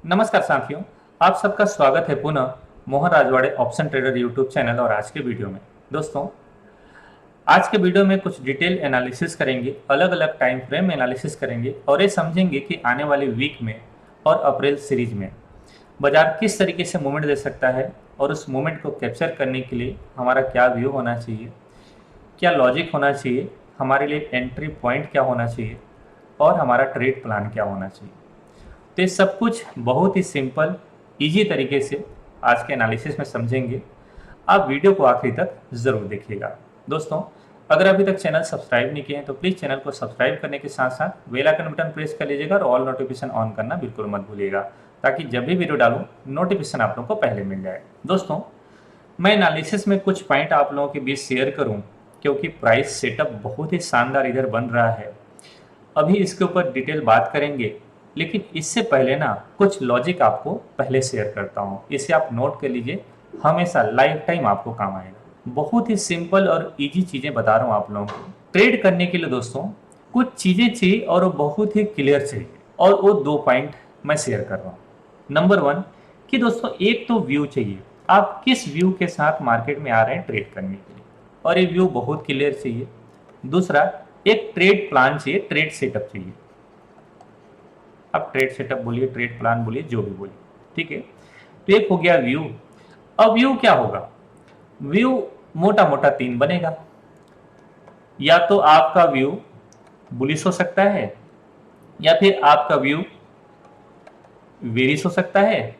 नमस्कार साथियों, आप सबका स्वागत है पुनः Mohan Rajwade option trader YouTube channel और आज के वीडियो में। दोस्तों, आज के वीडियो में कुछ डिटेल एनालिसिस करेंगे, अलग अलग टाइम फ्रेम एनालिसिस करेंगे और ये समझेंगे कि आने वाले वीक में और अप्रैल सीरीज में बाजार किस तरीके से मूवमेंट दे सकता है और उस मूवमेंट को कैप्चर करने के लिए हमारा क्या व्यू होना चाहिए, क्या लॉजिक होना चाहिए, हमारे लिए एंट्री पॉइंट क्या होना चाहिए और हमारा ट्रेड प्लान क्या होना चाहिए। तो ये सब कुछ बहुत ही सिंपल इजी तरीके से आज के एनालिसिस में समझेंगे। आप वीडियो को आखिरी तक ज़रूर देखिएगा। दोस्तों, अगर अभी तक चैनल सब्सक्राइब नहीं किए हैं तो प्लीज़ चैनल को सब्सक्राइब करने के साथ साथ बेल आइकन बटन प्रेस कर लीजिएगा और ऑल नोटिफिकेशन ऑन करना बिल्कुल मत भूलिएगा, ताकि जब भी वीडियो डालूँ नोटिफिकेशन आप लोगों को पहले मिल जाए। दोस्तों, मैं एनालिसिस में कुछ पॉइंट आप लोगों के बीच शेयर करूं, क्योंकि प्राइस सेटअप बहुत ही शानदार इधर बन रहा है। अभी इसके ऊपर डिटेल बात करेंगे, लेकिन इससे पहले ना कुछ लॉजिक आपको पहले शेयर करता हूं। इसे आप नोट कर लीजिए, हमेशा लाइफ टाइम आपको काम आएगा। बहुत ही सिंपल और इजी चीज़ें बता रहा हूँ आप लोगों को। ट्रेड करने के लिए दोस्तों कुछ चीज़ें चाहिए और वो बहुत ही क्लियर चाहिए, और वो दो पॉइंट मैं शेयर कर रहा हूँ। नंबर वन कि दोस्तों, एक तो व्यू चाहिए, आप किस व्यू के साथ मार्केट में आ रहे हैं ट्रेड करने के लिए, और ये व्यू बहुत क्लियर चाहिए। दूसरा, एक ट्रेड प्लान चाहिए, ट्रेड सेटअप चाहिए। आप ट्रेड सेटअप बोलिए, ट्रेड प्लान बोलिए, जो भी बोलिए, ठीक है। तो एक हो गया व्यू। अब व्यू क्या होगा? व्यू मोटा मोटा तीन बनेगा। या तो आपका व्यू बुलिश हो सकता है, या फिर आपका व्यू वेरिश हो सकता है,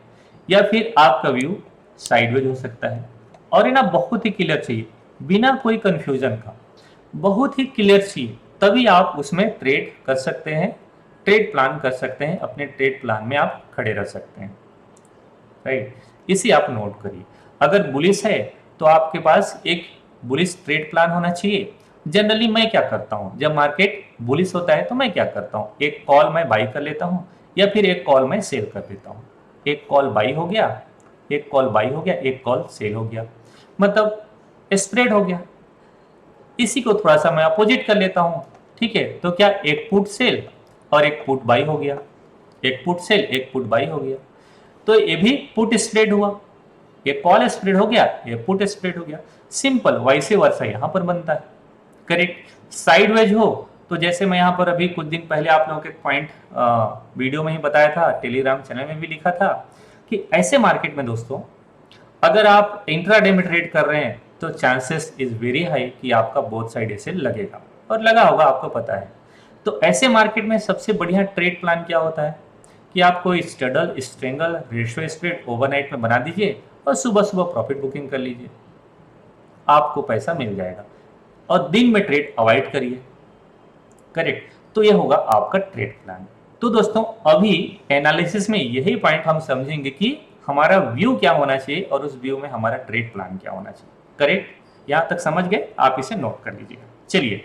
या फिर आपका व्यू साइडवेज हो सकता है। और ये ना बहुत ही क्लियर चाहिए, बिना कोई कंफ्यूजन का, बहुत ही क्लियर चाहिए, तभी आप उसमें ट्रेड कर सकते हैं, ट्रेड प्लान कर सकते हैं, अपने ट्रेड प्लान में आप खड़े रह सकते हैं। राइट, इसे आप नोट करिए। अगर बुलिश है तो आपके पास एक बुलिश ट्रेड प्लान होना चाहिए। जनरली मैं क्या करता हूं, जब मार्केट बुलिश होता है तो मैं क्या करता हूं, एक कॉल मैं बाई कर लेता हूं या फिर एक कॉल मैं सेल कर देता हूं। एक कॉल बाई हो गया, एक कॉल बाई हो गया, एक कॉल सेल हो गया, मतलब स्प्रेड हो गया। इसी को थोड़ा सा मैं अपोजिट कर लेता हूं, ठीक है। तो क्या, एक पुट सेल और एक पुट बाई हो गया, एक पुट सेल एक पुट बाई हो गया, तो ये भी पुट स्प्रेड हुआ। ये कॉल स्प्रेड हो गया, ये पुट स्प्रेड हो गया। सिंपल वैसे वर्षा यहां पर बनता है। करेक्ट। साइडवेज हो तो जैसे मैं यहां पर अभी कुछ दिन पहले आप लोगों के पॉइंट वीडियो में ही बताया था, टेलीग्राम चैनल में भी लिखा था कि ऐसे मार्केट में दोस्तों, अगर आप इंट्राडे में ट्रेड कर रहे हैं तो चांसेस इज वेरी हाई कि आपका बोथ साइड ऐसे लगेगा, और लगा होगा, आपको पता है। तो ऐसे मार्केट में सबसे बढ़िया ट्रेड प्लान क्या होता है कि आप कोई स्टडल, स्ट्रेंगल, रेशियो स्प्रेड ओवरनाइट में बना दीजिए और सुबह सुबह प्रॉफिट बुकिंग कर लीजिए, आपको पैसा मिल जाएगा। और दिन में ट्रेड अवॉइड करिए। करेक्ट। तो ये होगा आपका ट्रेड प्लान। तो दोस्तों, अभी एनालिसिस में यही पॉइंट हम समझेंगे कि हमारा व्यू क्या होना चाहिए और उस व्यू में हमारा ट्रेड प्लान क्या होना चाहिए। करेक्ट, यहां तक समझ गए? आप इसे नोट कर लीजिएगा। चलिए,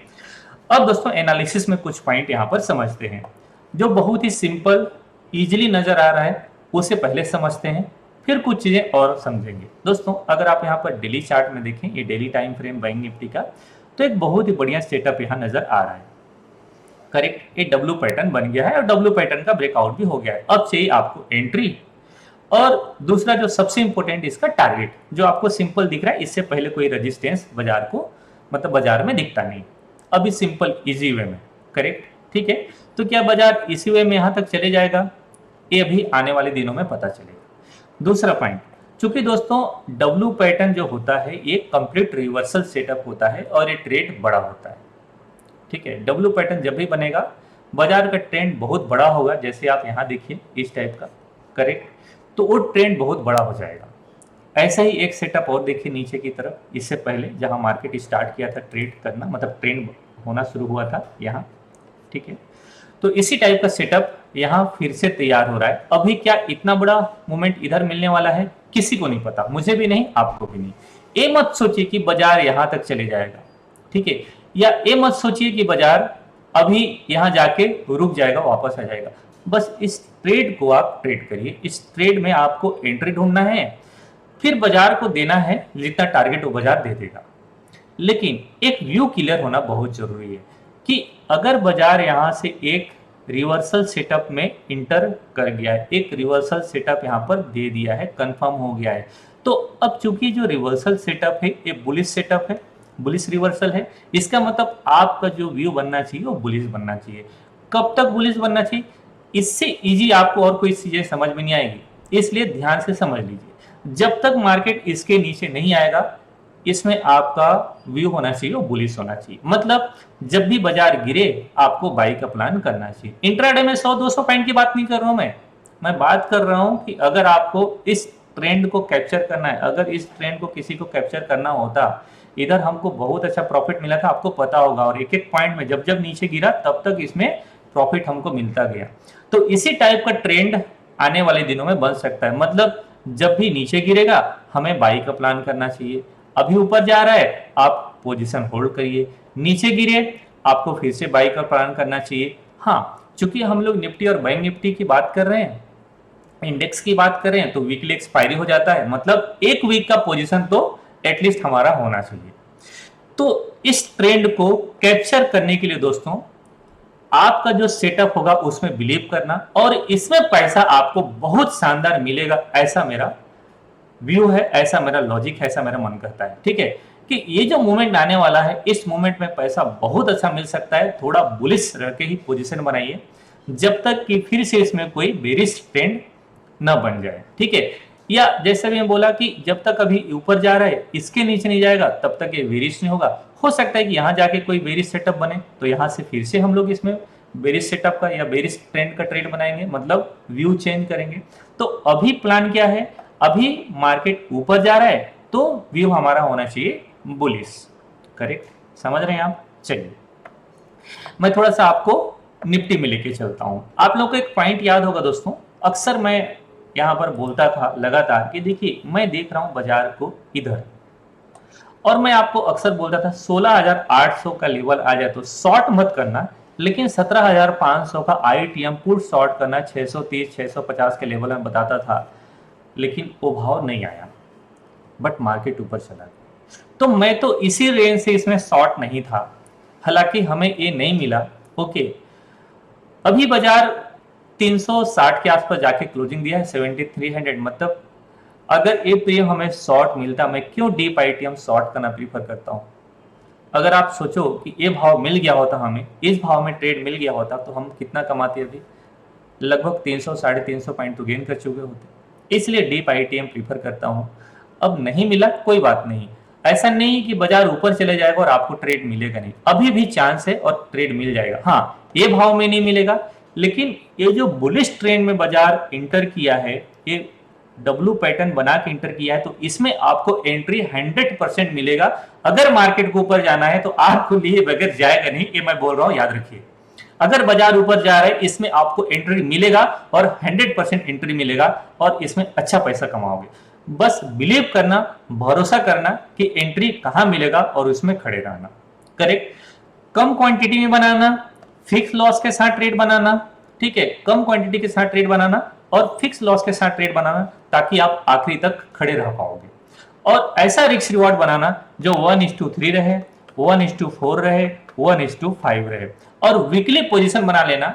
अब दोस्तों एनालिसिस में कुछ पॉइंट यहां पर समझते हैं, जो बहुत ही सिंपल इजीली नजर आ रहा है, उसे पहले समझते हैं, फिर कुछ चीजें और समझेंगे। दोस्तों, अगर आप यहाँ पर डेली चार्ट में देखें, ये daily time frame bank Nifty का, तो एक बहुत ही बढ़िया सेटअप यहाँ नजर आ रहा है। करेक्ट, ये डब्ल्यू पैटर्न बन गया है और डब्ल्यू पैटर्न का ब्रेकआउट भी हो गया है। अब चाहिए आपको एंट्री, और दूसरा जो सबसे इंपॉर्टेंट इसका टारगेट, जो आपको सिंपल दिख रहा है, इससे पहले कोई रेजिस्टेंस बाजार को, मतलब बाजार में दिखता नहीं, अभी सिंपल इजी वे में। करेक्ट, ठीक है। तो क्या बाजार इसी वे में यहां तक चले जाएगा? ये अभी आने वाले दिनों में पता चलेगा। दूसरा पॉइंट, चूंकि दोस्तों डब्ल्यू पैटर्न जो होता है ये कंप्लीट रिवर्सल सेटअप होता है और ये ट्रेड बड़ा होता है, ठीक है। डब्ल्यू पैटर्न जब भी बनेगा, बाजार का ट्रेंड बहुत बड़ा होगा, जैसे आप यहाँ देखिए इस टाइप का। करेक्ट, तो वो ट्रेंड बहुत बड़ा हो जाएगा। ऐसा ही एक सेटअप और देखिए नीचे की तरफ, इससे पहले जहां मार्केट स्टार्ट किया था ट्रेड करना, मतलब ट्रेंड होना शुरू हुआ था यहाँ, ठीक है। तो इसी टाइप का सेटअप यहाँ फिर से तैयार हो रहा है। अभी क्या इतना बड़ा मूवमेंट इधर मिलने वाला है, किसी को नहीं पता, मुझे भी नहीं, आपको भी नहीं। ये मत सोचिए कि बाजार यहां तक चले जाएगा, ठीक है, या ये मत सोचिए कि बाजार अभी यहां जाके रुक जाएगा, वापस आ जाएगा। बस इस ट्रेड को आप ट्रेड करिए। इस ट्रेड में आपको एंट्री ढूंढना है, फिर बाजार को देना है जितना टारगेट वो बाजार दे देगा। लेकिन एक व्यू क्लियर होना बहुत जरूरी है कि अगर बाजार यहां से एक रिवर्सल सेटअप में इंटर कर गया है, एक रिवर्सल सेटअप यहाँ पर दे दिया है, कंफर्म हो गया है। तो अब चूंकि जो रिवर्सल सेटअप है ये बुलिश सेटअप है, बुलिश रिवर्सल है, इसका मतलब आपका जो व्यू बनना चाहिए वो बुलिश बनना चाहिए। कब तक बुलिश बनना चाहिए, इससे इजी आपको और कोई चीजें समझ में नहीं आएगी, इसलिए ध्यान से समझ लीजिए। जब तक मार्केट इसके नीचे नहीं आएगा इसमें आपका व्यू होना चाहिए वो बुलिश होना चाहिए। मतलब जब भी बाजार गिरे आपको बाई का प्लान करना चाहिए। इंट्राडे में 100-200 पॉइंट की बात नहीं कर रहा हूं मैं बात कर रहा हूं कि अगर आपको इस ट्रेंड को कैप्चर करना है, अगर इस ट्रेंड को किसी को कैप्चर करना होता, इधर हमको बहुत अच्छा प्रॉफिट मिला था, आपको पता होगा, और एक एक पॉइंट में जब जब नीचे गिरा तब तक इसमें प्रॉफिट हमको मिलता गया। तो इसी टाइप का ट्रेंड आने वाले दिनों में बन सकता है। मतलब जब भी नीचे गिरेगा हमें बाई का प्लान करना चाहिए, अभी ऊपर जा रहा है आप पोजीशन होल्ड करिए, नीचे गिरे आपको फिर से बाई का प्लान करना चाहिए। हाँ, चूंकि हम लोग निफ्टी और बैंक निफ्टी की बात कर रहे हैं, इंडेक्स की बात कर रहे हैं, तो वीकली एक्सपायरी हो जाता है, मतलब एक वीक का पोजीशन तो एटलीस्ट हमारा होना चाहिए। तो इस ट्रेंड को कैप्चर करने के लिए दोस्तों आपका जो सेटअप होगा उसमें बिलीव करना, और इसमें पैसा आपको बहुत शानदार मिलेगा, ऐसा मेरा व्यू है, ऐसा मेरा लॉजिक है, ऐसा मेरा मन करता है। ठीक है कि ये जो मूवमेंट आने वाला है इस मूवमेंट में पैसा बहुत अच्छा मिल सकता है। थोड़ा बुलिश रह के ही पोजीशन बनाइए जब तक कि फिर से इसमें कोई बेरिश ट्रेंड न बन जाए। ठीक है, या जैसे भी मैं बोला कि जब तक अभी ऊपर जा रहा है इसके नीचे नहीं जाएगा तब तक ये बेरिश नहीं होगा। हो सकता है कि यहाँ जाके कोई बेरिश सेटअप बने तो यहाँ से फिर से हम लोग इसमें बेरिश सेटअप का या बेरिश ट्रेंड का ट्रेड बनाएंगे, मतलब व्यू चेंज करेंगे। तो अभी प्लान क्या है, अभी मार्केट ऊपर जा रहा है तो व्यू हमारा होना चाहिए बुलिश। करेक्ट, समझ रहे हैं आप? चलिए मैं थोड़ा सा आपको निफ्टी में लेके चलता हूं। आप लोगों को एक पॉइंट याद होगा दोस्तों, अक्सर मैं यहां पर बोलता था लगातार कि देखिए मैं देख रहा हूं बाजार को इधर, और मैं आपको अक्सर बोलता था 16,800 का लेवल आ जाए तो शॉर्ट मत करना, लेकिन 17,500 का आईटीएम पुट शॉर्ट करना, 630 650 के लेवल में बताता था, लेकिन वो भाव नहीं आया, बट मार्केट ऊपर चला गया। तो मैं तो इसी रेंज से इसमें शॉर्ट नहीं था, हालांकि हमें ये नहीं मिला। ओके, अभी बाजार 360 के आसपास जाके क्लोजिंग दिया है, 7300। मतलब अगर ये प्रीमियम हमें शॉर्ट मिलता, मैं क्यों डीप आईटीएम शॉर्ट करना प्रीफर करता हूं। अगर आप सोचो कि ये भाव मिल गया होता, हमें इस भाव में ट्रेड मिल गया होता तो हम कितना कमाते अभी, लगभग 300 350 पॉइंट तो गेन कर चुके होते। इसलिए डीप आईटीएम प्रीफर करता हूं। अब नहीं मिला कोई बात नहीं, ऐसा नहीं कि बाजार ऊपर चले जाएगा और आपको ट्रेड मिलेगा नहीं, अभी भी चांस है और ट्रेड मिल जाएगा। हाँ, ये भाव में नहीं मिलेगा, लेकिन ये जो बुलिश ट्रेंड में बाजार इंटर किया है, ये डब्ल्यू पैटर्न बना के इंटर किया है, तो इसमें आपको एंट्री 100% मिलेगा। अगर मार्केट को ऊपर जाना है तो आपको लिए बगैर जाएगा नहीं, ये मैं बोल रहा हूं, याद रखिए। अगर बाजार ऊपर जा रहा है इसमें आपको एंट्री मिलेगा और 100% एंट्री मिलेगा, और इसमें अच्छा पैसा कमाओगे। बस बिलीव करना, भरोसा करना कि एंट्री कहां मिलेगा और उसमें खड़े रहना। करेक्ट, कम क्वांटिटी में बनाना, फिक्स लॉस के साथ ट्रेड बनाना। ठीक है, कम क्वांटिटी के साथ ट्रेड बनाना और फिक्स लॉस के साथ ट्रेड बनाना, ताकि आप आखिरी तक खड़े रह पाओगे। और ऐसा रिस्क रिवॉर्ड बनाना जो 1:3 रहे, 1:4 रहे, 1:5 रहे, और वीकली पोजीशन बना लेना,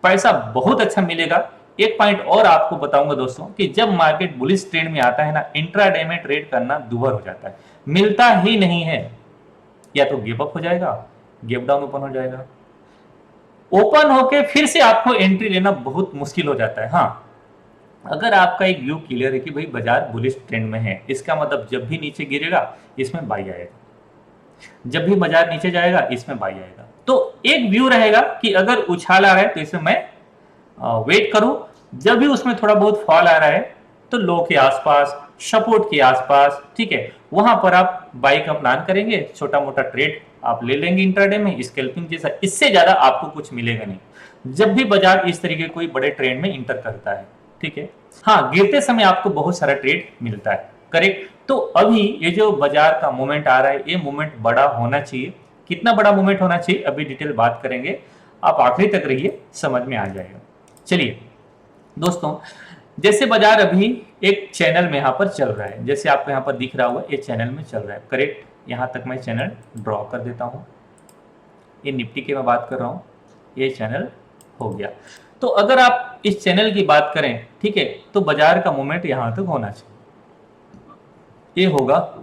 पैसा बहुत अच्छा मिलेगा। एक पॉइंट और आपको बताऊंगा दोस्तों कि जब मार्केट बुलिश ट्रेंड में आता है ना, इंट्राडे में ट्रेड करना दूभर हो जाता है, मिलता ही नहीं है। या तो गिव अप हो जाएगा, गैप डाउन ओपन हो जाएगा, ओपन होके फिर से आपको एंट्री लेना बहुत मुश्किल हो जाता है। हाँ, अगर आपका एक व्यू क्लियर है कि भाई बाजार बुलिश ट्रेंड में है, इसका मतलब जब भी नीचे गिरेगा इसमें बाई आएगा, जब भी बाजार नीचे जाएगा इसमें बाई आएगा। तो एक व्यू रहेगा कि अगर उछाल आ रहा है तो इसमें मैं वेट करूं, जब भी उसमें थोड़ा बहुत फॉल आ रहा है तो लो के आसपास, सपोर्ट के आसपास, ठीक है, वहां पर आप बाई का प्लान करेंगे, छोटा मोटा ट्रेड आप ले लेंगे इंट्राडे में, स्कैल्पिंग जैसा। इससे ज्यादा आपको कुछ मिलेगा नहीं जब भी बाजार इस तरीके कोई बड़े ट्रेंड में इंटर करता है। ठीक है, हाँ, गिरते समय आपको बहुत सारा ट्रेड मिलता है। करेक्ट, तो अभी ये जो बाजार का मूवमेंट आ रहा है, ये मूवमेंट बड़ा होना चाहिए। कितना बड़ा मूवमेंट होना चाहिए अभी डिटेल बात करेंगे, आप आखिरी तक रहिए, समझ में आ जाएगा। चलिए दोस्तों, जैसे बाजार अभी एक चैनल में यहाँ पर चल रहा है, जैसे आपको यहाँ पर दिख रहा होगा, ये चैनल में चल रहा है। करेक्ट, यहाँ तक मैं चैनल ड्रॉ कर देता हूँ। ये निफ्टी की मैं बात कर रहा हूँ, ये चैनल हो गया। तो अगर आप इस चैनल की बात करें, ठीक है, तो बाजार का मूवमेंट यहां तक होना चाहिए, ये होगा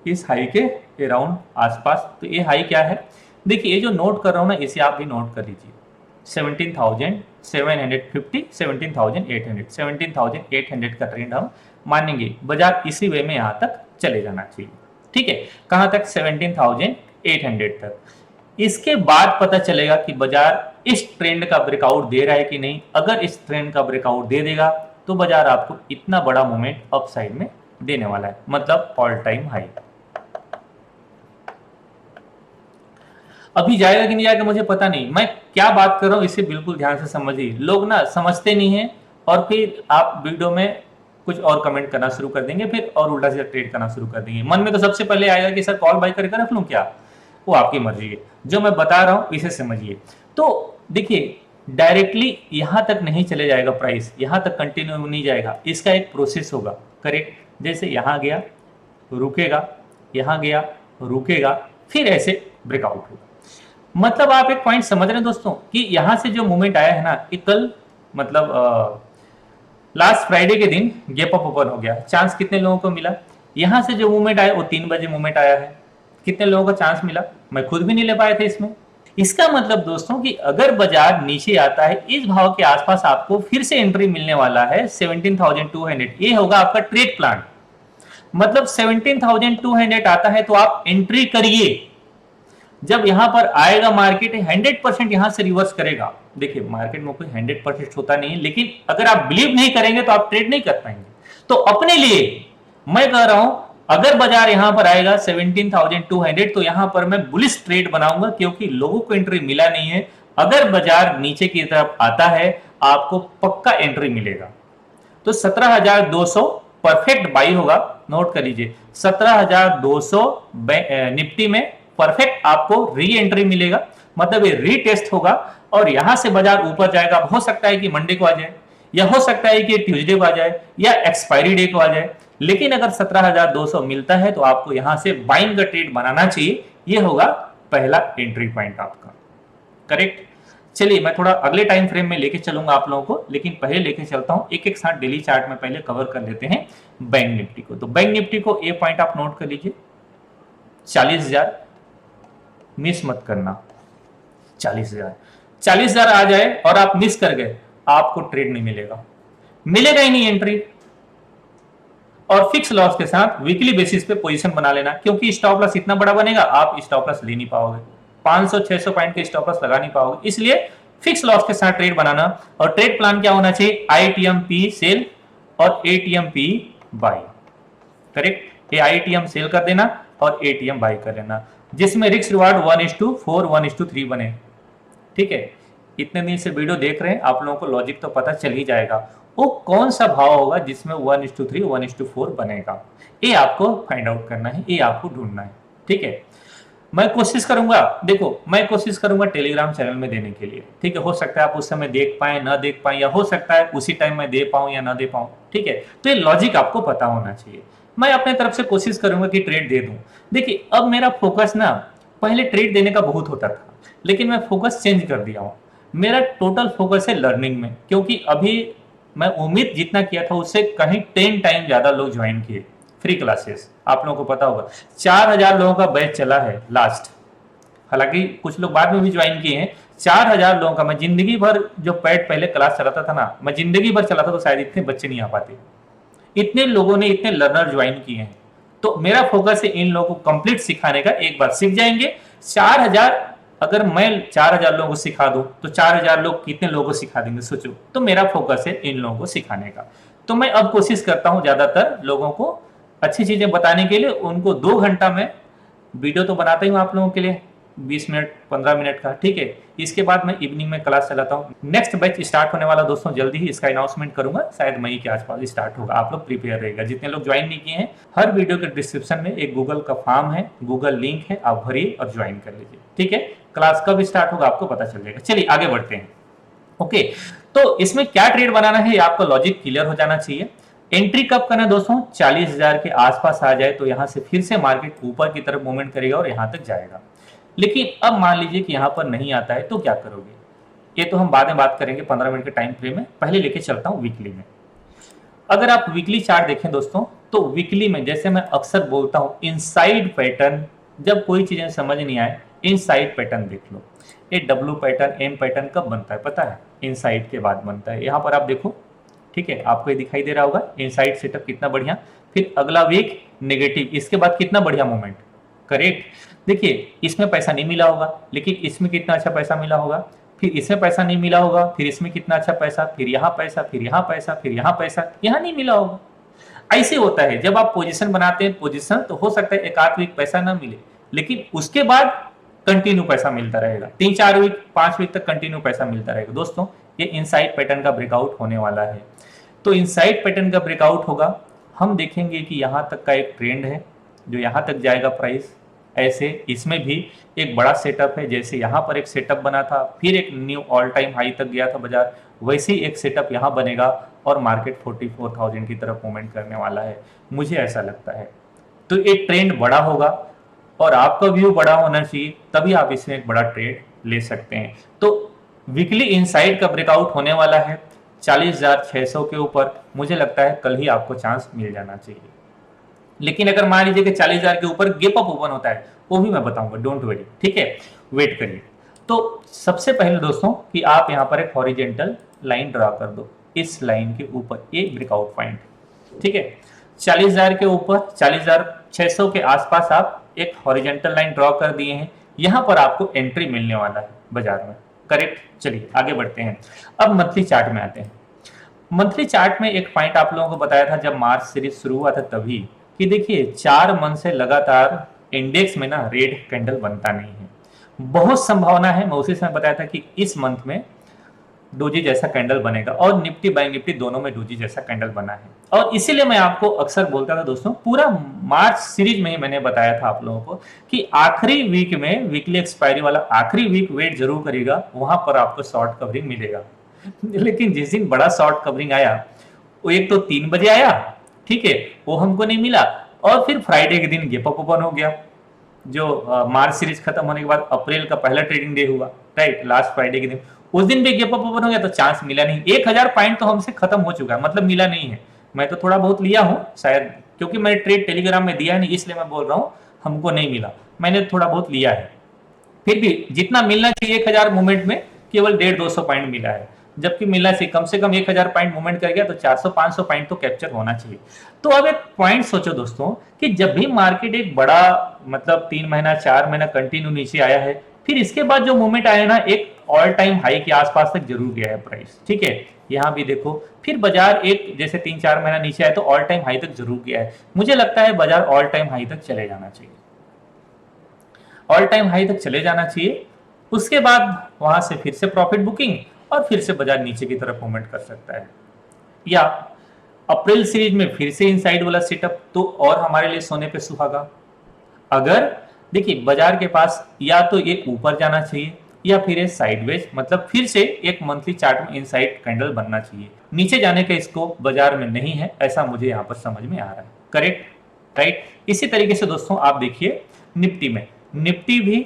इस हाई के अराउंड आसपास। तो ये हाई क्या है, देखिए ये जो नोट कर रहा हूं ना, इसे आप भी नोट कर लीजिए, 17,750, 17,800, 17,800 का ट्रेंड हम मानेंगे। बाजार इसी वे में यहां तक चले जाना चाहिए, ठीक है, कहां तक, 17,800 तक। इसके बाद पता चलेगा कि बाजार इस ट्रेंड का ब्रेकआउट दे रहा है कि नहीं। अगर इस ट्रेंड का ब्रेकआउट दे देगा तो बाजार आपको इतना बड़ा मूवमेंट अप साइड में देने वाला है, मतलब ऑल टाइम हाई। अभी जाएगा कि नहीं जाएगा मुझे पता नहीं, मैं क्या बात कर रहा हूं इसे बिल्कुल ध्यान से समझिए। लोग ना समझते नहीं है और फिर आप वीडियो में कुछ और कमेंट करना शुरू कर देंगे, फिर और उल्टा सीधा ट्रेड करना शुरू कर देंगे। मन में तो सबसे पहले आएगा कि सर कॉल बाय करके रख लूं क्या, वो आपकी मर्जी है। जो मैं बता रहा हूं इसे समझिए। तो देखिए डायरेक्टली यहां तक नहीं चले जाएगा प्राइस, यहां तक कंटिन्यू नहीं जाएगा, इसका एक प्रोसेस होगा, करेक्ट। जैसे यहां गया रुकेगा, यहां गया रुकेगा, फिर ऐसे ब्रेकआउट होगा। मतलब आप एक पॉइंट समझ रहे हैं दोस्तों कि यहां से जो मूवमेंट आया है ना, कि कल मतलब लास्ट फ्राइडे के दिन गैप अप ओपन हो गया, चांस कितने लोगों को मिला, यहां से जो मूवमेंट आया वो 3 बजे मूवमेंट आया है, कितने लोगों को चांस मिला, मैं खुद भी नहीं ले पाए थे इसमें। इसका मतलब दोस्तों कि अगर बाजार नीचे आता है इस भाव के आसपास, आपको फिर से एंट्री मिलने वाला है 17,200, ये होगा आपका ट्रेड प्लान। मतलब 17,200 आता है तो आप एंट्री करिए। जब यहां पर आएगा मार्केट 100% यहां से रिवर्स करेगा। देखिए मार्केट में कोई 100% होता नहीं है, लेकिन अगर आप बिलीव नहीं करेंगे तो आप ट्रेड नहीं कर पाएंगे। तो अपने लिए मैं कह रहा हूं, अगर बाजार यहां पर आएगा 17,200 तो यहां पर मैं बुलिश ट्रेड बनाऊंगा, क्योंकि लोगों को एंट्री मिला नहीं है। अगर बाजार नीचे की तरफ आता है आपको पक्का एंट्री मिलेगा। तो 17,200 परफेक्ट बाई होगा, नोट कर लीजिए, 17,200 निफ्टी में परफेक्ट आपको री एंट्री मिलेगा, मतलब ये रीटेस्ट होगा। और यहां से बाजार ऊपर जाएगा, हो सकता है कि मंडे को आ जाए, या हो सकता है कि ट्यूसडे को आ जाए, या एक्सपायरी डे को आ जाए। लेकिन अगर 17,200 मिलता है तो आपको यहां से बाइंग का ट्रेड बनाना चाहिए, ये होगा पहला एंट्री पॉइंट आपका, करेक्ट। चलिए मैं थोड़ा अगले टाइम फ्रेम में लेके चलूंगा आप लोगों को, लेकिन पहले लेके चलता हूं एक एक साथ डेली चार्ट में पहले कवर कर लेते हैं बैंक निफ्टी को। तो बैंक निफ्टी को ए पॉइंट आप नोट कर लीजिए, 40,000 मिस मत करना, 40,000 आ जाए और आप मिस कर गए, आपको ट्रेड नहीं मिलेगा, मिलेगा ही नहीं एंट्री। और फिक्स लॉस के साथ वीकली बेसिस पे पोजीशन बना लेना, क्योंकि स्टॉप लॉस इतना बड़ा बनेगा आप स्टॉप लॉस ले नहीं पाओगे, 500-600 पॉइंट के स्टॉप लॉस लगा नहीं पाओगे। इसलिए फिक्स लॉस के साथ ट्रेड बनाना। और ट्रेड प्लान क्या होना चाहिए, आईटीएम पी सेल और एटीएम पी बाई, करेक्ट। ये आईटीएम सेल कर देना और एटीएम बाई कर लेना, जिसमें रिस्क रिवार्ड 1:4 1:3 बने, ठीक है। इतने दिन से वीडियो देख रहे हैं, आप लोगों को लॉजिक तो पता चल ही जाएगा, वो कौन सा भाव होगा जिसमें 1:3 1:4 बनेगा, ये आपको फाइंड आउट करना है, ये आपको ढूंढना है, ठीक है। मैं कोशिश करूंगा, देखो मैं कोशिश करूंगा टेलीग्राम चैनल में देने के लिए, ठीक है। हो सकता है आप उस समय देख पाए ना देख पाए, या हो सकता है उसी टाइम मैं दे पाऊं या ना दे पाऊं, ठीक है। तो ये लॉजिक आपको पता होना चाहिए। मैं अपने तरफ से कोशिश करूंगा कि ट्रेड दे दूं। देखिए अब मेरा फोकस ना, पहले ट्रेड देने का बहुत होता था, लेकिन मैं फोकस चेंज कर दिया हूं। मेरा टोटल फोकस है लर्निंग में, क्योंकि अभी मैं उम्मीद जितना किया था उससे कहीं 10 टाइम ज्यादा लोग ज्वाइन किए फ्री क्लासेस। आप लोगों को पता होगा 4,000 लोगों का बैच चला है लास्ट, हालांकि कुछ लोग बाद में भी ज्वाइन किए हैं। 4,000 लोगों का, मैं जिंदगी भर जो पैड पहले क्लास चलाता था ना, मैं जिंदगी भर चलाता तो शायद इतने बच्चे नहीं आ पाते, इतने लोगों ने, इतने लर्नर ज्वाइन किए हैं। तो मेरा फोकस है इन लोगों को कंप्लीट सिखाने का। एक बार सीख जाएंगे 4,000, अगर मैं 4,000 लोगों को सिखा दूं तो 4,000 लोग कितने लोगों को सिखा देंगे सोचो। तो मेरा फोकस है इन लोगों को सिखाने का। तो मैं अब कोशिश करता हूं ज्यादातर लोगों को अच्छी चीजें बताने के लिए। उनको 2 घंटा में वीडियो तो बनाता ही हूं आप लोगों के लिए, 20 मिनट 15 मिनट का, ठीक है। इसके बाद मैं इवनिंग में क्लास चलाता हूँ। नेक्स्ट बैच स्टार्ट होने वाला दोस्तों जल्दी ही, इसका अनाउंसमेंट करूंगा, शायद मई के आसपास स्टार्ट होगा। आप लोग प्रिपेयर रहेगा। जितने लोग ज्वाइन नहीं किए हैं, हर वीडियो के डिस्क्रिप्शन में एक गूगल का फॉर्म है, गूगल लिंक है, आप भरिए और ज्वाइन कर लीजिए, ठीक है। क्लास कब स्टार्ट होगा आपको पता चल जाएगा। चलिए आगे बढ़ते हैं। ओके, तो इसमें क्या ट्रेड बनाना है आपका लॉजिक क्लियर हो जाना चाहिए। एंट्री कब करना है दोस्तों, 40,000 के आसपास आ जाए तो यहां से फिर से मार्केट ऊपर की तरफ मूवमेंट करेगा और यहां तक जाएगा। लेकिन अब मान लीजिए कि यहां पर नहीं आता है तो क्या करोगे। ये तो हम बाद में बात करेंगे 15 मिनट के टाइम फ्रेम में, पहले लेके चलता हूँ वीकली में। अगर आप वीकली चार्ट देखें दोस्तों, तो वीकली में जैसे मैं अक्सर बोलता हूं इनसाइड पैटर्न, जब कोई चीजें समझ नहीं आए इनसाइड पैटर्न देख लो। ये डब्ल्यू पैटर्न, एम पैटर्न कब बनता है पता है? इनसाइड के बाद बनता है। यहां पर आप देखो, ठीक है, आपको ये दिखाई दे रहा होगा इनसाइड सेटअप कितना बढ़िया, फिर अगला वीक नेगेटिव, इसके बाद कितना बढ़िया मूवमेंट, करेक्ट। देखिए इसमें पैसा नहीं मिला होगा, लेकिन इसमें कितना अच्छा पैसा मिला होगा, फिर इसमें पैसा नहीं मिला होगा, फिर इसमें कितना अच्छा पैसा, फिर यहाँ पैसा, फिर यहाँ पैसा, फिर यहाँ पैसा, यहाँ नहीं मिला होगा। ऐसे होता है जब आप पोजीशन बनाते हैं, पोजीशन तो हो सकता है एक आध वीक पैसा ना मिले, लेकिन उसके बाद कंटिन्यू पैसा मिलता रहेगा, 3-4 वीक 5 वीक तक कंटिन्यू पैसा मिलता रहेगा। दोस्तों ये इनसाइड पैटर्न का ब्रेकआउट होने वाला है। तो इनसाइड पैटर्न का ब्रेकआउट होगा, हम देखेंगे कि यहाँ तक का एक ट्रेंड है जो यहाँ तक जाएगा प्राइस। ऐसे इसमें भी एक बड़ा सेटअप है, जैसे यहाँ पर एक सेटअप बना था, फिर एक न्यू ऑल टाइम हाई तक गया था बाजार, वैसे ही एक सेटअप यहाँ बनेगा और मार्केट 44,000 की तरफ मूवमेंट करने वाला है, मुझे ऐसा लगता है। तो एक ट्रेंड बड़ा होगा और आपका व्यू बड़ा होना चाहिए, तभी आप इसमें एक बड़ा ट्रेड ले सकते हैं। तो वीकली इनसाइड का ब्रेकआउट होने वाला है 40,600 के ऊपर, मुझे लगता है कल ही आपको चांस मिल जाना चाहिए। लेकिन अगर मान लीजिए कि 40,000 के ऊपर गैप अप ओपन होता है, वो भी मैं बताऊंगा, डोंट वरी, ठीक है, वेट करिए। तो सबसे पहले दोस्तों कि आप यहां पर एक हॉरिजेंटल लाइन ड्रा कर दो, इस लाइन के ऊपर एक ब्रेकआउट पॉइंट, ठीक है, 40,000 के ऊपर 40,600 के आसपास आप एक हॉरिजेंटल लाइन ड्रॉ कर दिए हैं, यहां पर आपको एंट्री मिलने वाला है बाजार में, करेक्ट। चलिए आगे बढ़ते हैं, अब मंथली चार्ट में आते हैं। मंथली चार्ट में एक पॉइंट आप लोगों को बताया था जब मार्च सीरीज शुरू हुआ था तभी, कि देखिए 4 मंथ से लगातार इंडेक्स में ना रेड कैंडल बनता नहीं है, बहुत संभावना है, मैं उसी समय बताया था कि इस मंथ में डोजी जैसा कैंडल बनेगा, और निफ्टी बैंक निफ्टी दोनों में डोजी जैसा कैंडल बना है। और इसीलिए मैं आपको अक्सर बोलता था दोस्तों, पूरा मार्च सीरीज में ही मैंने बताया था आप लोगों को कि आखिरी वीक में, वीकली एक्सपायरी वाला आखिरी वीक वेट जरूर करेगा, वहां पर आपको शॉर्ट कवरिंग मिलेगा। लेकिन जिस दिन बड़ा शॉर्ट कवरिंग आया, वो एक तो 3 बजे आया, ठीक है, वो हमको नहीं मिला, और फिर फ्राइडे के दिन गैप अप ओपन हो गया, जो मार्च सीरीज खत्म होने के बाद अप्रैल का पहला ट्रेडिंग डे हुआ, राइट, लास्ट फ्राइडे के दिन, उस दिन भी गैप अप ओपन हो गया, तो चांस मिला नहीं। 1000 पॉइंट तो हमसे खत्म हो चुका है, मतलब मिला नहीं है। मैं तो थोड़ा बहुत लिया हूं शायद, क्योंकि मैंने ट्रेड टेलीग्राम में दिया नहीं, इसलिए मैं बोल रहा हूं हमको नहीं मिला, मैंने थोड़ा बहुत लिया है। फिर भी जितना मिलना चाहिए 1000 मूवमेंट में केवल 150-200 पॉइंट मिला है, जबकि मिलना चाहिए कम से कम 1000 पॉइंट मूवमेंट कर गया तो 400-500 पॉइंट तो कैप्चर होना चाहिए। तो अब एक पॉइंट सोचो दोस्तों कि जब भी मार्केट एक बड़ा मतलब 3 महीना 4 महीना कंटिन्यू नीचे आया है, फिर इसके बाद जो मूवमेंट आया ना, एक ऑल टाइम हाई के आसपास तक जरूर गया है प्राइस, ठीक है, यहां भी देखो, फिर बाजार एक जैसे 3-4 महीना नीचे आया तो ऑल टाइम हाई तक जरूर गया है। मुझे लगता है बाजार ऑल टाइम हाई तक चले जाना चाहिए, ऑल टाइम हाई तक चले जाना चाहिए, उसके बाद वहां से फिर से प्रॉफिट बुकिंग और फिर से बाजार नीचे की तरफ मूवमेंट कर सकता है। या अप्रैल सीरीज में फिर से इनसाइड वाला सेटअप तो और हमारे लिए सोने पे सुहागा। अगर देखिए बाजार के पास या तो ये ऊपर जाना चाहिए या फिर ये साइडवेज, मतलब फिर से एक मंथली चार्ट में इनसाइड कैंडल बनना चाहिए, नीचे जाने का स्कोप बाजार में नहीं है, ऐसा मुझे यहाँ पर समझ में आ रहा है, करेक्ट, राइट। इसी तरीके से दोस्तों आप देखिए निफ्टी में, निफ्टी भी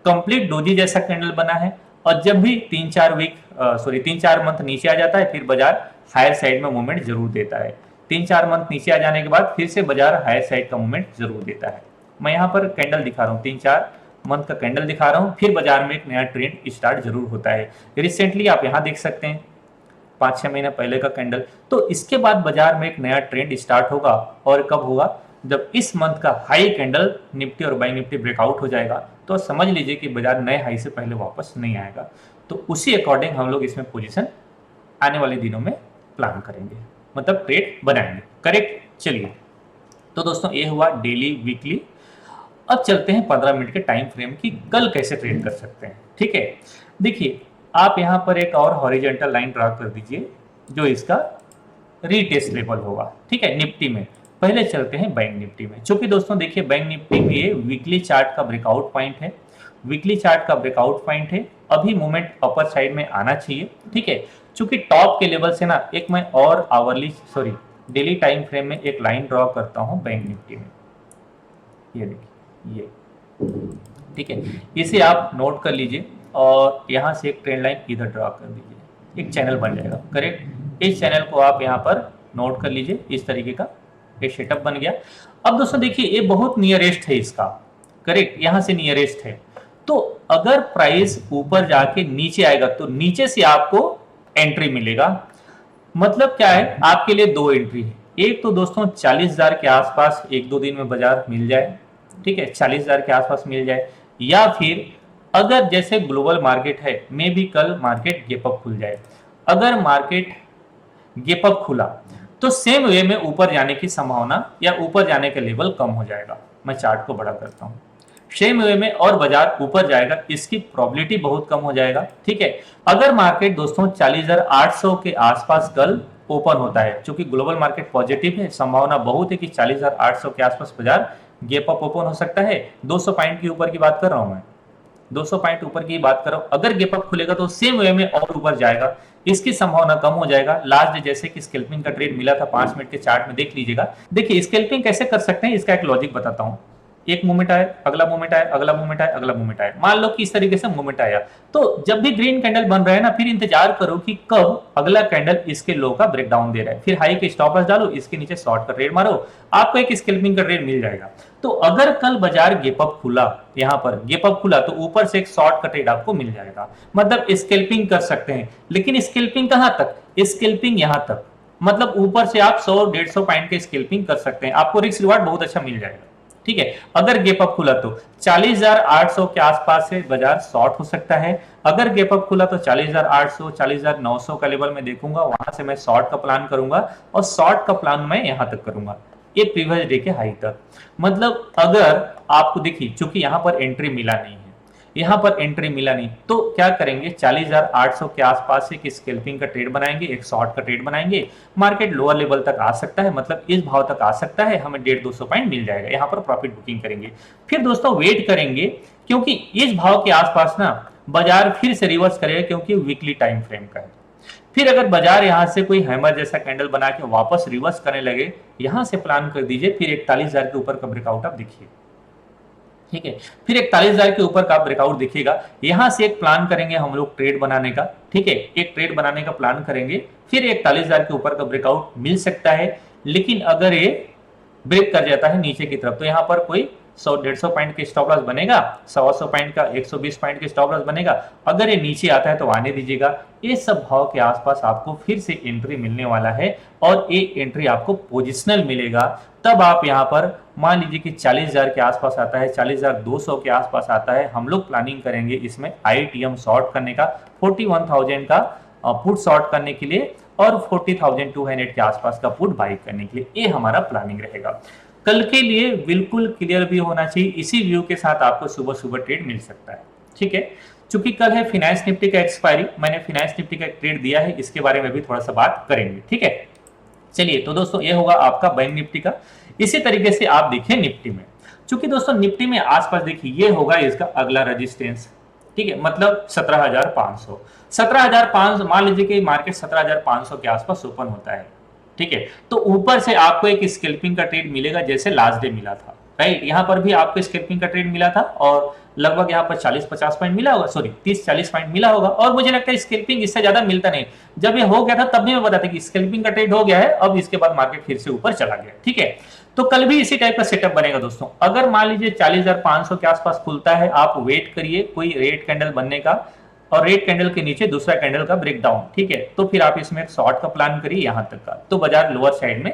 कंप्लीट डोजी जैसा कैंडल बना है, और जब भी 3-4 मंथ नीचे आ जाता है, फिर बाजार हायर साइड में मूवमेंट जरूर देता है। 3-4 मंथ नीचे आ जाने के बाद फिर से बाजार हायर साइड का मूवमेंट जरूर देता है। मैं यहाँ पर कैंडल दिखा रहा हूँ, 3-4 मंथ का कैंडल दिखा रहा हूँ, फिर बाजार में एक नया ट्रेंड स्टार्ट जरूर होता है। रिसेंटली आप यहाँ देख सकते हैं 5-6 महीने पहले का कैंडल, तो इसके बाद बाजार में एक नया ट्रेंड स्टार्ट होगा, और कब होगा, जब इस मंथ का हाई कैंडल निफ्टी और बैंक निफ्टी ब्रेकआउट हो जाएगा, तो समझ लीजिए कि बाजार नए हाई से पहले वापस नहीं आएगा। तो उसी अकॉर्डिंग हम लोग इसमें पोजीशन आने वाले दिनों में प्लान करेंगे, मतलब ट्रेड बनाएंगे, करेक्ट। चलिए, तो दोस्तों ये हुआ डेली वीकली। अब चलते हैं 15 मिनट के टाइम फ्रेम की, कल कैसे ट्रेड कर सकते हैं, ठीक है। देखिए आप यहाँ पर एक और हॉरिजॉन्टल लाइन ड्रा कर दीजिए जो इसका रीटेस्ट लेवल होगा, ठीक है, निफ्टी में। पहले चलते हैं बैंक निफ्टी में, चूंकि दोस्तों देखिए बैंक निफ्टी में ये वीकली चार्ट का ब्रेकआउट पॉइंट है, वीकली चार्ट का ब्रेकआउट पॉइंट है, अभी मूवमेंट अपर साइड में आना चाहिए, ठीक है। चूंकि टॉप के लेवल से ना एक मैं और डेली टाइम फ्रेम में एक लाइन ड्रॉ करता हूं बैंक निफ्टी में, ये देखिए ये, ठीक है, इसे आप नोट कर लीजिए और यहाँ से एक ट्रेंड लाइन इधर ड्रॉ कर दीजिए, एक चैनल बन जाएगा। करेक्ट, इस चैनल को आप यहाँ पर नोट कर लीजिए, इस तरीके का एक सेटअप बन गया। अब दोस्तों देखिए ये बहुत नियरेस्ट है इसका, करेक्ट, यहाँ से नियरेस्ट है। तो अगर प्राइस ऊपर जाके नीचे आएगा तो नीचे से आपको एंट्री मिलेगा। मतलब क्या है, आपके लिए दो एंट्री है। एक तो दोस्तों 40,000 के आसपास एक दो दिन में बाजार मिल जाए, ठीक है, 40,000 के आसपास मिल जाए, या फिर अगर जैसे ग्लोबल मार्केट है, मे भी कल मार्केट गैप अप खुल जाए। अगर मार्केट गैप अप खुला तो सेम वे में ऊपर जाने की संभावना या ऊपर जाने का लेवल कम हो जाएगा। मैं चार्ट को बड़ा करता हूं, सेम वे में और बाजार ऊपर जाएगा, इसकी प्रोबेबिलिटी बहुत कम हो जाएगा। ठीक है, अगर मार्केट दोस्तों 40,800 के आसपास कल ओपन होता है, क्योंकि ग्लोबल मार्केट पॉजिटिव है, संभावना बहुत है कि 40,800 के आसपास बाजार गैप अप ओपन हो सकता है। 200 पॉइंट के ऊपर की बात कर रहा हूं मैं, 200 पॉइंट ऊपर की बात कर रहा हूं। अगर गैप अप खुलेगा तो सेम वे में और ऊपर जाएगा, इसकी संभावना कम हो जाएगा। लास्ट डे जैसे कि स्कैल्पिंग का ट्रेड मिला था, 5 मिनट के चार्ट में देख लीजिएगा। देखिए स्कैल्पिंग कैसे कर सकते हैं, इसका एक लॉजिक बताता हूं। एक मूवमेंट आया, अगला मूवमेंट आया, अगला मूवमेंट आया, अगला मूवमेंट आया, मान लो कि इस तरीके से मूवमेंट आया, तो जब भी ग्रीन कैंडल बन रहा है ना, फिर इंतजार करो कि कब अगला कैंडल इसके लो का ब्रेकडाउन दे रहा है, फिर हाई के स्टॉप लॉस डालो, इसके नीचे शॉर्ट का ट्रेड मारो, आपको एक स्कैल्पिंग का ट्रेड मिल जाएगा। तो अगर कल बाजार गैप अप खुला, यहाँ पर गैप अप खुला, तो ऊपर से एक शॉर्ट का ट्रेड आपको मिल जाएगा। मतलब स्कैल्पिंग कर सकते हैं, लेकिन स्कैल्पिंग कहां तक, स्कैल्पिंग यहां तक, मतलब ऊपर से आप 100-150 पॉइंट के स्कैल्पिंग कर सकते हैं, आपको रिस्क रिवार्ड बहुत अच्छा मिल जाएगा। ठीक है, अगर गैप अप खुला तो 40,800 के आसपास से बाजार शॉर्ट हो सकता है। अगर गैप अप खुला तो 40,800, 40,900 का लेवल मैं देखूंगा, वहां से मैं शॉर्ट का प्लान करूंगा, और शॉर्ट का प्लान मैं यहां तक करूंगा, ये प्रीवियस डे के हाई तक। मतलब अगर आपको देखिए, चूंकि यहां पर एंट्री मिला नहीं है, यहां पर एंट्री मिला नहीं, तो क्या करेंगे, 40,800 के आसपास से एक स्कैल्पिंग का ट्रेड बनाएंगे, एक शॉर्ट का ट्रेड बनाएंगे। मार्केट लोअर लेवल तक आ सकता है, मतलब इस भाव तक आ सकता है, हमें 150-200 पॉइंट मिल जाएगा, यहां पर प्रॉफिट बुकिंग करेंगे। फिर दोस्तों वेट करेंगे, क्योंकि इस भाव के आसपास ना बाजार फिर से रिवर्स करेगा, क्योंकि वीकली टाइम फ्रेम का है। फिर अगर बाजार यहां से कोई हैमर जैसा कैंडल बना के वापस रिवर्स करने लगे, यहां से प्लान कर दीजिए, फिर 41,000 के ऊपर का ब्रेकआउट आप देखिए। ठीक है, फिर 41,000 के ऊपर का ब्रेकआउट दिखेगा, यहां से एक प्लान करेंगे हम लोग ट्रेड बनाने का। ठीक है, एक ट्रेड बनाने का प्लान करेंगे, फिर 41,000 के ऊपर का ब्रेकआउट मिल सकता है। लेकिन अगर ये ब्रेक कर जाता है नीचे की तरफ, तो यहाँ पर कोई 100-150 पॉइंट के स्टॉप लॉस बनेगा, 100 पॉइंट का 120 पॉइंट के स्टॉप लॉस बनेगा। अगर ये नीचे आता है तो आने दीजिएगा। ये सब भाव के आसपास आपको फिर से एंट्री मिलने वाला है, और एक एंट्री आपको पोजिशनल मिलेगा। तब आप यहाँ पर मान लीजिए कि 40,000 के आसपास आता है, 40,200 के आसपास आता है, हम लोग प्लानिंग करेंगे इसमें ITM शॉर्ट करने का, 41,000 का पुट शॉर्ट करने के लिए, और 40,200 के आसपास का पुट बाई करने के लिए। ये हमारा प्लानिंग रहेगा। कल के लिए बिल्कुल क्लियर भी होना चाहिए, इसी व्यू के साथ आपको सुबह सुबह ट्रेड मिल सकता है। ठीक है, चूंकि कल है फिनांस निफ्टी का एक्सपायरी, मैंने फिनांस निफ्टी का ट्रेड दिया है, इसके बारे में भी थोड़ा सा बात करेंगे। ठीक है, चलिए, तो दोस्तों ये होगा आपका बैंक निफ्टी का। इसी तरीके से आप देखिए निफ्टी में, चूंकि दोस्तों निफ्टी में आसपास देखिए ये होगा इसका अगला रेजिस्टेंस। ठीक है, मतलब 17,500, 17,500, मान लीजिए कि मार्केट 17,500 के आसपास ओपन होता है। ठीक है, तो ऊपर से आपको एक स्कैल्पिंग का ट्रेड मिलेगा, जैसे लास्ट डे मिला था। राइट, यहां पर भी आपको स्कैल्पिंग का ट्रेड मिला था, और लगभग यहाँ पर 40-50 पॉइंट मिला होगा, सॉरी 30-40 पॉइंट मिला होगा। और मुझे लगता है स्कैल्पिंग इससे ज्यादा मिलता नहीं। जब ये हो गया था तब भी मैं बताता कि स्कैल्पिंग का ट्रेड हो गया है, अब इसके बाद मार्केट फिर से ऊपर चला गया। ठीक है, तो कल भी इसी टाइप का सेटअप बनेगा दोस्तों। अगर मान लीजिए 40,500 के आसपास खुलता है, आप वेट करिए कोई रेड कैंडल बनने का, और रेड कैंडल के नीचे दूसरा कैंडल का ब्रेकडाउन। ठीक है, तो फिर आप इसमें एक शॉर्ट का प्लान करिए यहां तक का, तो बाजार लोअर साइड में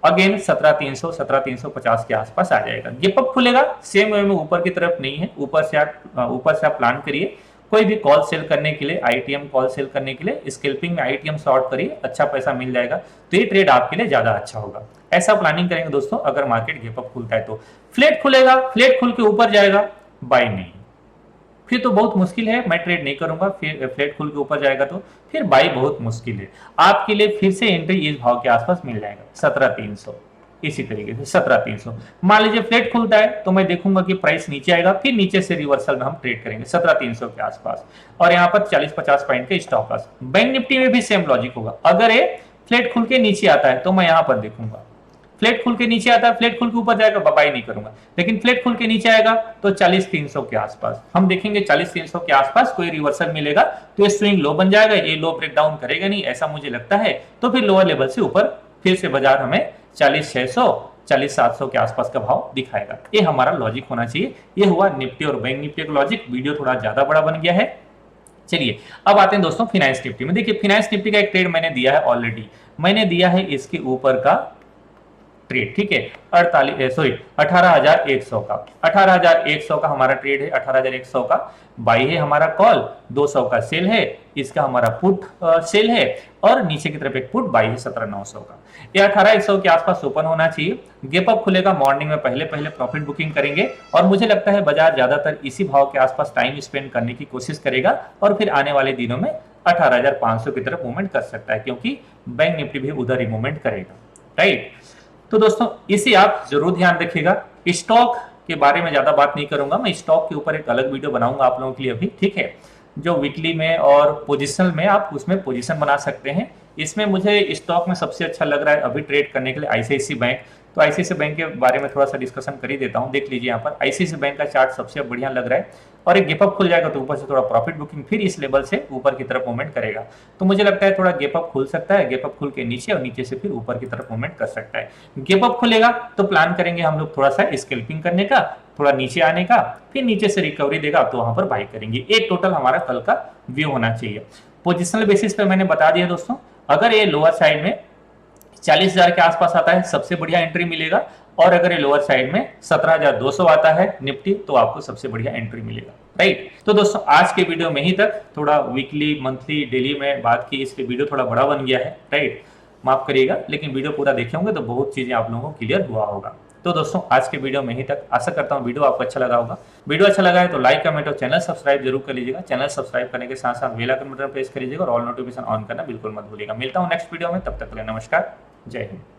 अगेन 17,300, 17,350 के आसपास आ जाएगा। गैप अप खुलेगा, सेम वे में ऊपर की तरफ नहीं है, ऊपर से आप प्लान करिए। कोई भी कॉल सेल करने के लिए, ITM कॉल सेल करने के लिए स्कैल्पिंग में ITM शॉर्ट करिए, अच्छा पैसा मिल जाएगा, तो ये ट्रेड आपके लिए ज्यादा अच्छा होगा। ऐसा प्लानिंग करेंगे दोस्तों। अगर मार्केट गैप अप खुलता है तो फ्लैट खुलेगा, फ्लैट खुल के ऊपर जाएगा, बाय नहीं, फिर तो बहुत मुश्किल है, मैं ट्रेड नहीं करूंगा। फिर फ्लैट खुल के ऊपर जाएगा तो फिर बाई बहुत मुश्किल है। आपके लिए फिर से एंट्री इस भाव के आसपास मिल जाएगा, 17,300। इसी तरीके से 17,300 मान लीजिए फ्लैट खुलता है, तो मैं देखूंगा कि प्राइस नीचे आएगा, फिर नीचे से रिवर्सल में हम ट्रेड करेंगे 17,300 के आसपास, और यहाँ पर 40-50 पॉइंट के स्टॉप लॉस। बैंक निफ्टी में भी सेम लॉजिक होगा। अगर ये फ्लैट खुल के नीचे आता है तो मैं यहाँ पर देखूंगा, फ्लैट खुल के नीचे आता है, फ्लैट खुल के ऊपर जाएगा, बाय नहीं करूंगा। लेकिन फ्लैट खुल के नीचे आएगा तो 40-300 के आसपास हम देखेंगे, 40-300 के आसपास कोई रिवर्सल मिलेगा तो ये स्विंग लो बन जाएगा, ये लो ब्रेक डाउन करेगा नहीं, ऐसा मुझे लगता है। तो फिर लोअर लेवल से ऊपर फिर से बाजार हमें 40,600 40,700 के आसपास का भाव दिखाएगा। ये हमारा लॉजिक होना चाहिए। ये हुआ निफ्टी और बैंक निफ्टी का लॉजिक। वीडियो थोड़ा ज्यादा बड़ा बन गया है। चलिए अब आते हैं दोस्तों फाइनेंस निफ्टी में। देखिए फाइनेंस निफ्टी का एक ट्रेड मैंने दिया है ऑलरेडी, मैंने दिया है इसके ऊपर का ट्रेड, ठीक है, 18,100 का, 18,100 का हमारा ट्रेड है, 18,100 का बाई है हमारा कॉल, 200 का सेल है, इसका हमारा पुट सेल है, और नीचे की तरफ एक पुट बाई है 17,900 का। ये 18,100 के आसपास ओपन होना चाहिए। गेप अप खुलेगा मॉर्निंग में, पहले प्रॉफिट बुकिंग करेंगे, और मुझे लगता है बाजार ज्यादातर इसी भाव के आसपास टाइम स्पेंड करने की कोशिश करेगा, और फिर आने वाले दिनों में 18,500 की तरफ मूवमेंट कर सकता है, क्योंकि बैंक निफ्टी भी उधर ही मूवमेंट करेगा, राइट। तो दोस्तों इसे आप जरूर ध्यान रखिएगा। स्टॉक के बारे में ज्यादा बात नहीं करूंगा, मैं स्टॉक के ऊपर एक अलग वीडियो बनाऊंगा आप लोगों के लिए अभी, ठीक है, जो वीकली में और पोजीशनल में आप उसमें पोजीशन बना सकते हैं। इसमें मुझे स्टॉक में सबसे अच्छा लग रहा है अभी ट्रेड करने के लिए आईसीआईसी बैंक। तो आईसीआईसी बैंक के बारे में थोड़ा सा डिस्कशन कर ही देता हूं। देख लीजिए यहाँ पर आईसीआईसी बैंक का चार्ट सबसे बढ़िया लग रहा है, और एक गेप अप खुल जाएगा तो ऊपर से थोड़ा प्रॉफिट बुकिंग, फिर इस लेवल से ऊपर की तरफ मूवमेंट करेगा। तो मुझे लगता है थोड़ा गेप अप खुल सकता है, गेप अप खुल के नीचे और नीचे से फिर ऊपर की तरफ मूवमेंट कर सकता है। गेप अप खुलेगा तो प्लान करेंगे हम लोग थोड़ा सा स्कैल्पिंग करने का, थोड़ा नीचे आने का, फिर नीचे से रिकवरी देगा तो वहां पर बाई करेंगे। एक टोटल हमारा कल का व्यू होना चाहिए। पोजिशनल बेसिस पे मैंने बता दिया दोस्तों, अगर ये लोअर साइड में 40,000 के आसपास आता है सबसे बढ़िया एंट्री मिलेगा, और अगर ये लोअर साइड में 17,200 आता है निफ्टी तो आपको सबसे बढ़िया एंट्री मिलेगा, राइट। तो दोस्तों आज के वीडियो में ही तक, थोड़ा वीकली मंथली डेली में बात की, इसलिए वीडियो थोड़ा बड़ा बन गया है, राइट, माफ करिएगा, लेकिन वीडियो पूरा देखे होंगे तो बहुत चीजें आप लोगों को क्लियर हुआ होगा। तो दोस्तों आज के वीडियो में ही तक, आशा करता हूँ वीडियो आपको अच्छा लगा होगा। वीडियो अच्छा लगा है तो लाइक कमेंट और चैनल सब्सक्राइब जरूर कर लीजिएगा। चैनल सब्सक्राइब करने के साथ साथ बेल आइकन बटन प्रेस कर लीजिएगा और ऑल नोटिफिकेशन ऑन करना बिल्कुल मत भूलिएगा। मिलता हूँ नेक्स्ट वीडियो में, तब तक के लिए नमस्कार, जय हिंद।